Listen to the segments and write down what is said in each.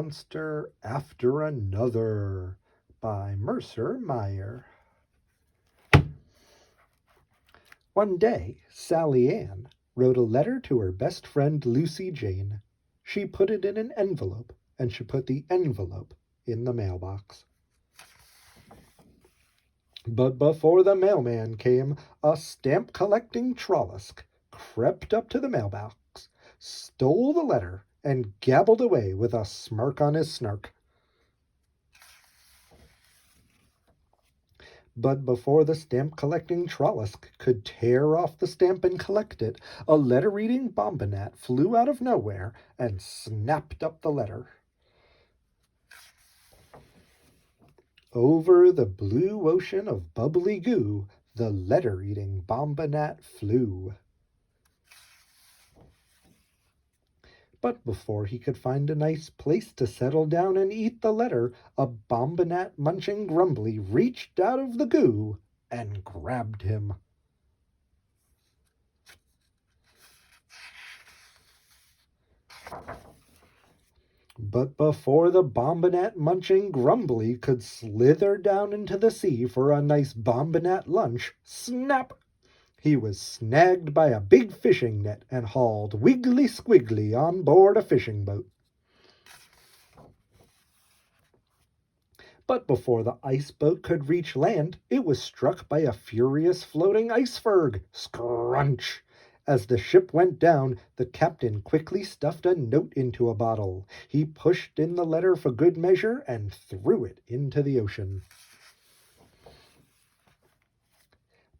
monster after another by Mercer Meyer. One day, Sally Ann wrote a letter to her best friend Lucy Jane. She put it in an envelope, and she put the envelope in the mailbox. But before the mailman came, a stamp-collecting Trollisk crept up to the mailbox, stole the letter, and gabbled away with a smirk on his snark. But before the stamp-collecting Trollisk could tear off the stamp and collect it, a letter-reading bombinat flew out of nowhere and snapped up the letter. Over the blue ocean of bubbly goo, the letter-eating bombinat flew. But before he could find a nice place to settle down and eat the letter, a bombinat munching grumbly reached out of the goo and grabbed him. But before the bombinat munching grumbly could slither down into the sea for a nice bombinat lunch, snap! He was snagged by a big fishing net and hauled wiggly-squiggly on board a fishing boat. But before the ice boat could reach land, it was struck by a furious floating iceberg. Scrunch! As the ship went down, the captain quickly stuffed a note into a bottle. He pushed in the letter for good measure and threw it into the ocean.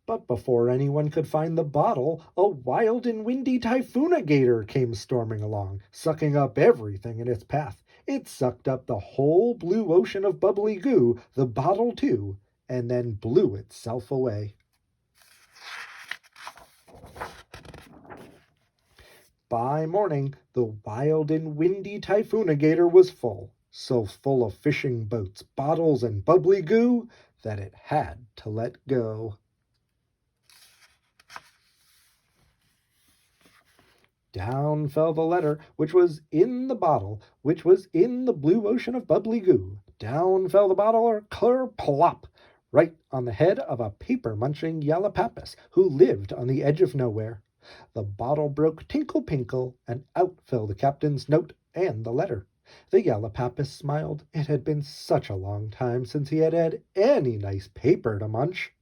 But before anyone could find the bottle, a wild and windy typhoon-gator came storming along, sucking up everything in its path. It sucked up the whole blue ocean of bubbly goo, the bottle too, and then blew itself away. By morning, the wild and windy typhoon-gator was full, so full of fishing boats, bottles, and bubbly goo that it had to let go. Down fell the letter, which was in the bottle, which was in the blue ocean of bubbly goo. Down fell the bottle, plop, right on the head of a paper-munching Yallapapus who lived on the edge of nowhere. The bottle broke tinkle-pinkle, and out fell the captain's note and the letter. The Yallapapus smiled. It had been such a long time since he had had any nice paper to munch.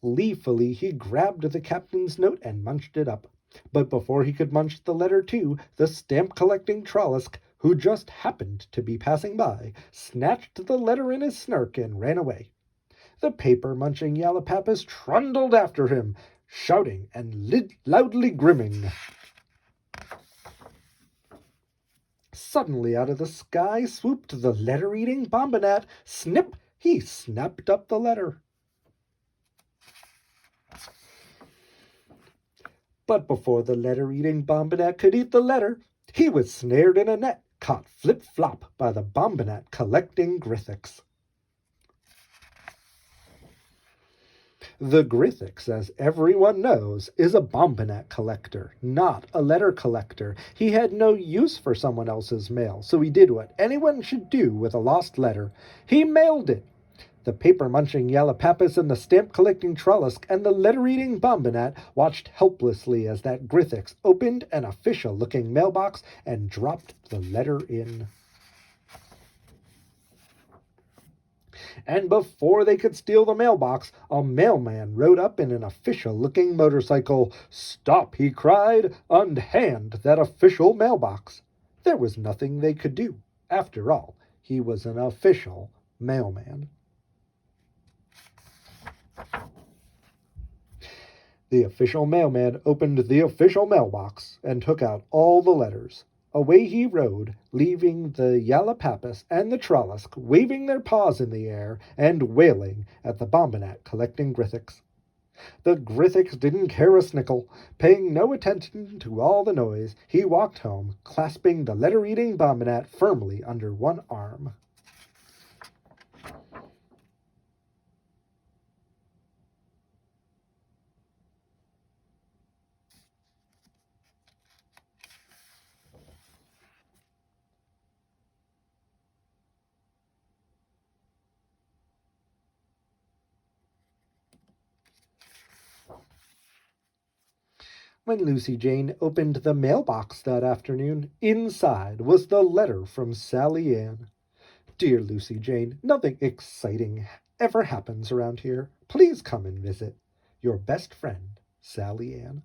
Gleefully he grabbed the captain's note and munched it up. But before he could munch the letter too, the stamp-collecting Trollisk, who just happened to be passing by, snatched the letter in his snark and ran away. The paper-munching Yallapapus trundled after him, shouting and loudly grimming. Suddenly out of the sky swooped the letter-eating bombinat. Snip! He snapped up the letter. But before the letter-eating bombinat could eat the letter, he was snared in a net, caught flip-flop by the bombinat collecting Grithix. The Grithix, as everyone knows, is a bombinat collector, not a letter collector. He had no use for someone else's mail, so he did what anyone should do with a lost letter. He mailed it. The paper-munching Yallapapus and the stamp-collecting Trollisk and the letter-eating bombinat watched helplessly as that Grithix opened an official-looking mailbox and dropped the letter in. And before they could steal the mailbox, a mailman rode up in an official-looking motorcycle. "Stop!" he cried. "Unhand that official mailbox." There was nothing they could do. After all, he was an official mailman. The official mailman opened the official mailbox and took out all the letters. Away he rode, leaving the Yallapapus and the Trollisk waving their paws in the air and wailing at the bombinat collecting Grithix. The Grithix didn't care a snickle. Paying no attention to all the noise, he walked home, clasping the letter-eating bombinat firmly under one arm. When Lucy Jane opened the mailbox that afternoon, inside was the letter from Sally Ann. Dear Lucy Jane, nothing exciting ever happens around here. Please come and visit. Your best friend, Sally Ann.